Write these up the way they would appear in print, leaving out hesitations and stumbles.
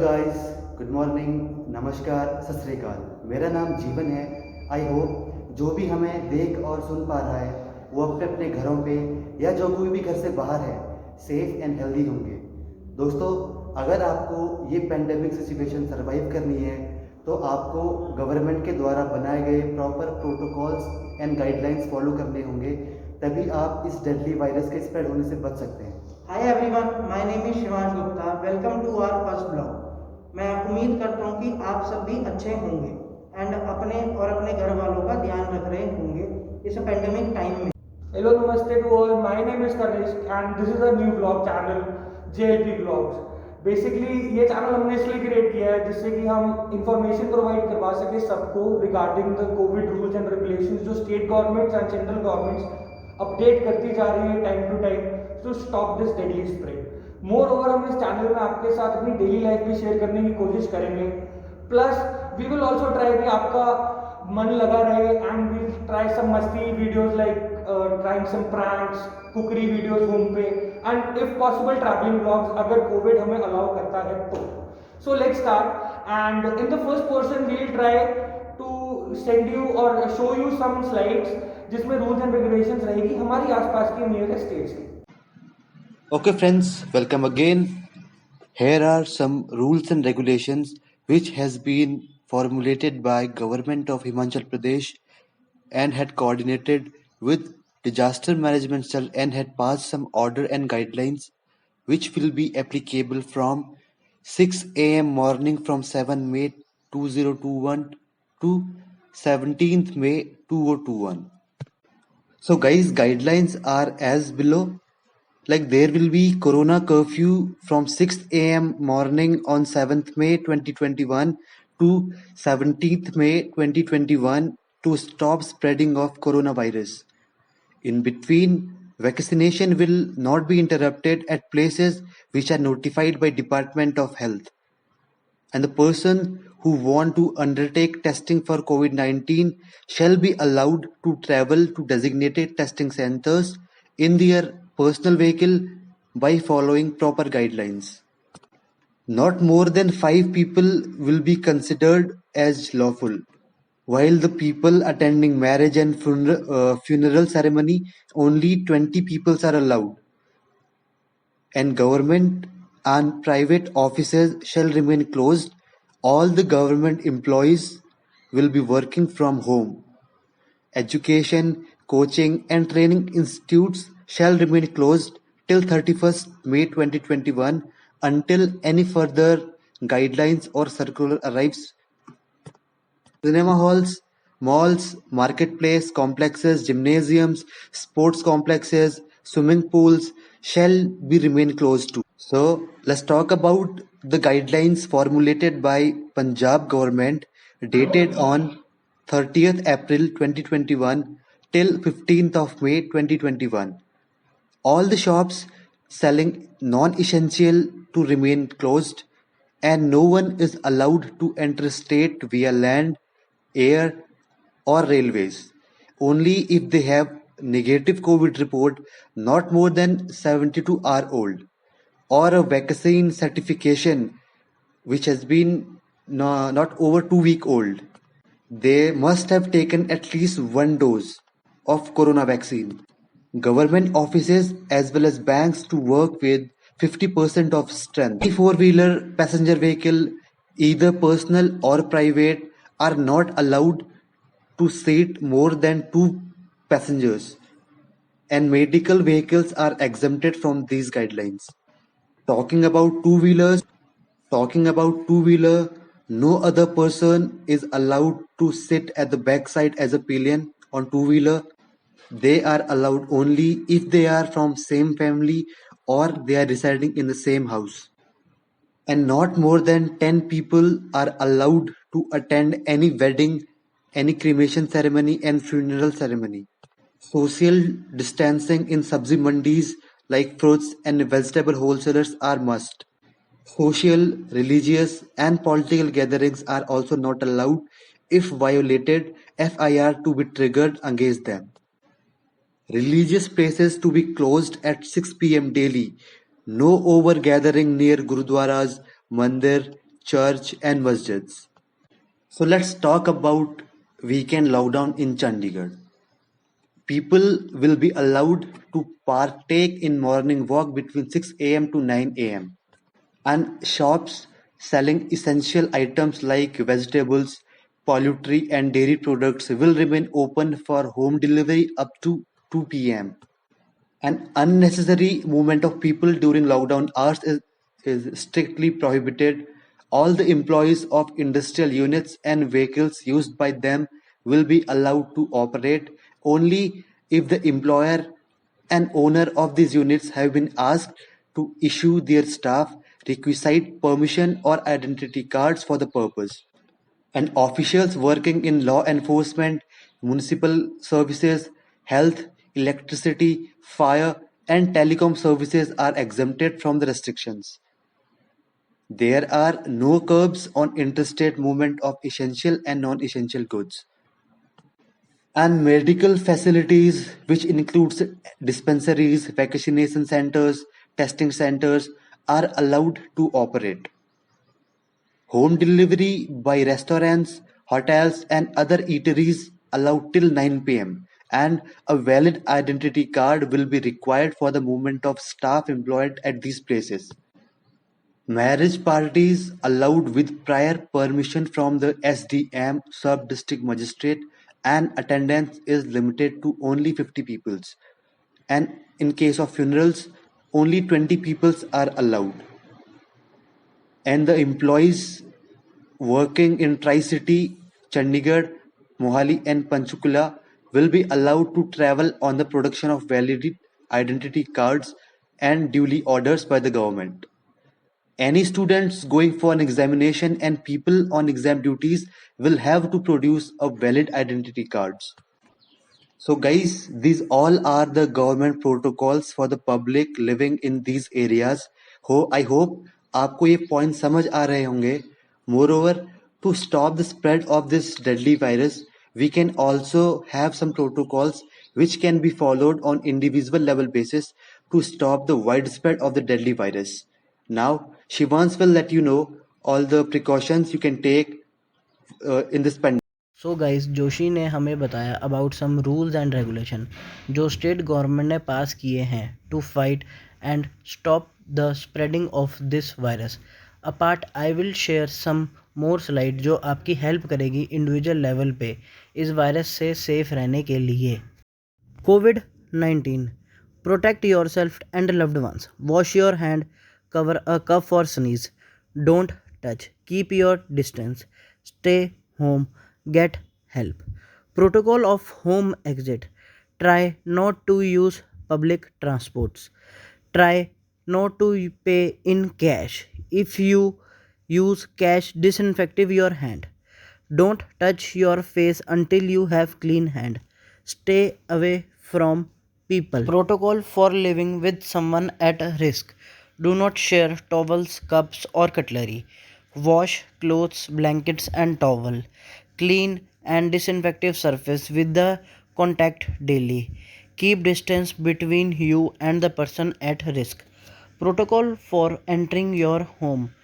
Guys, good morning, नमस्कार, सत श्री अकाल। मेरा नाम जीवन है। आई होप जो भी हमें देख और सुन पा रहा है वो अपने अपने घरों पे या जो कोई भी घर से बाहर है सेफ एंड हेल्दी होंगे। दोस्तों, अगर आपको ये पेंडेमिक सिचुएशन सर्वाइव करनी है तो आपको गवर्नमेंट के द्वारा बनाए गए proper protocols and guidelines follow करने होंगे, तभी आप इस डेडली वायरस के स्प्रेड होने से बच सकते हैं। Hi everyone, my name is Shivansh Gupta. Welcome to our first blog. मैं उम्मीद करता हूँ कि आप सब भी अच्छे होंगे एंड अपने और अपने घर वालों का ध्यान रख रहे होंगे इस पेंडेमिक टाइम में। Hello, Namaste to all. My name is Kanishk and this is a new vlog channel, JLP Vlogs. Basically ये चैनल हमने इसलिए क्रिएट किया है जिससे कि हम इंफॉर्मेशन प्रोवाइड करवा सके सबको regarding the Covid rules and regulations जो state governments and central governments update करती जा रही है time to time to stop this deadly spread. Moreover हम इस चैनल में आपके साथ अपनी डेली लाइफ भी शेयर करने की कोशिश करेंगे। Plus we will also try कि आपका मन लगा रहे एंड वी ट्राई सम मस्ती videos like trying some pranks, cookery videos home पे and if possible travelling vlogs अगर कोविड हमें अलाउ करता है तो। So let's start and in the first portion we will try to send you और show you some slides जिसमें rules and regulations रहेगी हमारी आसपास के नियरेस्ट स्टेट्स की। Okay friends, welcome again. Here are some rules and regulations which has been formulated by Government of Himachal Pradesh and had coordinated with Disaster Management Cell and had passed some order and guidelines which will be applicable from 6 a.m. morning from 7 May 2021 to 17th May 2021. So guys, guidelines are as below. Like there will be corona curfew from 6 a.m. morning on 7th May 2021 to 17th May 2021 to stop spreading of coronavirus. In between, vaccination will not be interrupted at places which are notified by Department of Health. And the person who want to undertake testing for COVID-19 shall be allowed to travel to designated testing centers in their personal vehicle by following proper guidelines. Not more than 5 people will be considered as lawful, while the people attending marriage and funeral ceremony, only 20 people are allowed. And government and private offices shall remain closed. All the government employees will be working from home. Education, coaching and training institutes shall remain closed till 31st May 2021 until any further guidelines or circular arrives. Cinema halls, malls, marketplace complexes, gymnasiums, sports complexes, swimming pools shall be remain closed too. So let's talk about the guidelines formulated by Punjab government dated on 30th April 2021 till 15th of May 2021. All the shops selling non-essential to remain closed and no one is allowed to enter state via land, air or railways. Only if they have negative COVID report not more than 72 hours old or a vaccine certification which has been not over 2 weeks old. They must have taken at least one dose of corona vaccine. Government offices as well as banks to work with 50% of strength. Any four-wheeler passenger vehicle, either personal or private, are not allowed to seat more than 2 passengers, and medical vehicles are exempted from these guidelines. Talking about two-wheelers, no other person is allowed to sit at the backside as a pillion on two-wheeler. They are allowed only if they are from same family or they are residing in the same house. And not more than 10 people are allowed to attend any wedding, any cremation ceremony and funeral ceremony. Social distancing in sabzi mandis like fruits and vegetable wholesalers are must. Social, religious and political gatherings are also not allowed. If violated, FIR to be triggered against them. Religious places to be closed at 6 p.m. daily. No overgathering near gurudwaras, mandir, church, and masjids. So let's talk about weekend lockdown in Chandigarh. People will be allowed to partake in morning walk between 6 a.m. to 9 a.m. and shops selling essential items like vegetables, poultry and dairy products will remain open for home delivery up to 2 p.m. An unnecessary movement of people during lockdown hours is strictly prohibited. All the employees of industrial units and vehicles used by them will be allowed to operate only if the employer and owner of these units have been asked to issue their staff requisite permission or identity cards for the purpose. And officials working in law enforcement, municipal services, health, electricity, fire, and telecom services are exempted from the restrictions. There are no curbs on interstate movement of essential and non-essential goods. And medical facilities, which includes dispensaries, vaccination centers, testing centers, are allowed to operate. Home delivery by restaurants, hotels and other eateries allowed till 9 p.m. and a valid identity card will be required for the movement of staff employed at these places. Marriage parties allowed with prior permission from the SDM sub-district magistrate and attendance is limited to only 50 peoples. And in case of funerals, only 20 peoples are allowed. And the employees working in Tri-City, Chandigarh, Mohali and Panchkula will be allowed to travel on the production of valid identity cards and duly orders by the government. Any students going for an examination and people on exam duties will have to produce a valid identity cards. So guys, these all are the government protocols for the public living in these areas. I hope आपको ये point समझ आ रहे होंगे. Moreover, to stop the spread of this deadly virus, we can also have some protocols which can be followed on individual level basis to stop the widespread of the deadly virus. Now, Shivans will let you know all the precautions you can take in this pandemic. So guys, Joshi ने हमें बताया about some rules and regulation जो state government ने पास किए हैं to fight and stop the spreading of this virus. Apart I will share some more slide जो आपकी हेल्प करेगी इंडिविजुअल लेवल पे इस वायरस से सेफ रहने के लिए. COVID-19. Protect yourself and loved ones. Wash your hand. Cover a cough or sneeze. Don't touch. Keep your distance. Stay home. Get help. Protocol of home exit. Try not to use public transports. Try not to pay in cash. If you use cash, disinfect your hand. Don't touch your face until you have clean hand. Stay away from people. Protocol for living with someone at risk. Do not share towels, cups or cutlery. Wash clothes, blankets and towel. Clean and disinfective surface with the contact daily. Keep distance between you and the person at risk. Protocol for entering your home.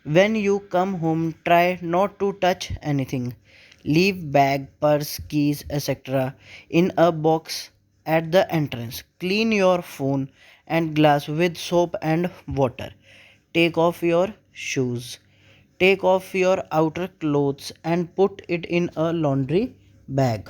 When you come home, try not to touch anything. Leave bag, purse, keys, etc. in a box at the entrance. Clean your phone and glass with soap and water. Take off your shoes. Take off your outer clothes and put it in a laundry bag.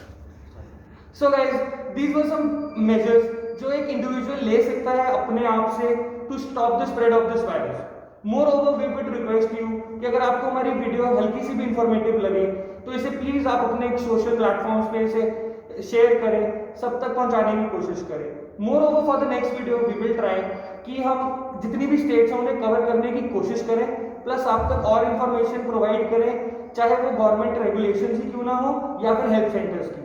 So guys these were some measures जो एक individual ले सकता है अपने आप से to stop the spread of this virus. Moreover we would request you कि अगर आपको हमारी वीडियो हल्की सी भी इंफॉर्मेटिव लगे तो इसे प्लीज आप अपने सोशल प्लेटफॉर्म्स पे इसे शेयर करें, सब तक पहुंचाने की कोशिश करें. Moreover for the next video we will try कि हम जितनी भी स्टेट्स हैं उन्हें कवर करने की कोशिश करें, प्लस आप तक और इन्फॉर्मेशन प्रोवाइड करें, चाहे वो गवर्नमेंट रेगुलेशन ही क्यों ना हो या फिर हेल्थ सेंटर्स की.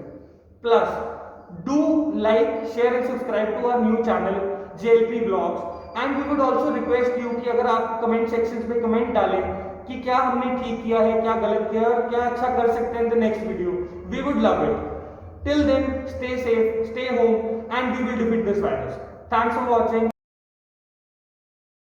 Plus, do like, share and subscribe to our new channel JLP Vlogs. And we would also request you कि अगर आप कमेंट सेक्शंस में कमेंट डालें कि क्या हमने ठीक किया है, क्या गलत किया है और क्या अच्छा कर सकते हैं in the next video. We would love it. Till then, stay safe, stay home and we will defeat this virus. Thanks for watching.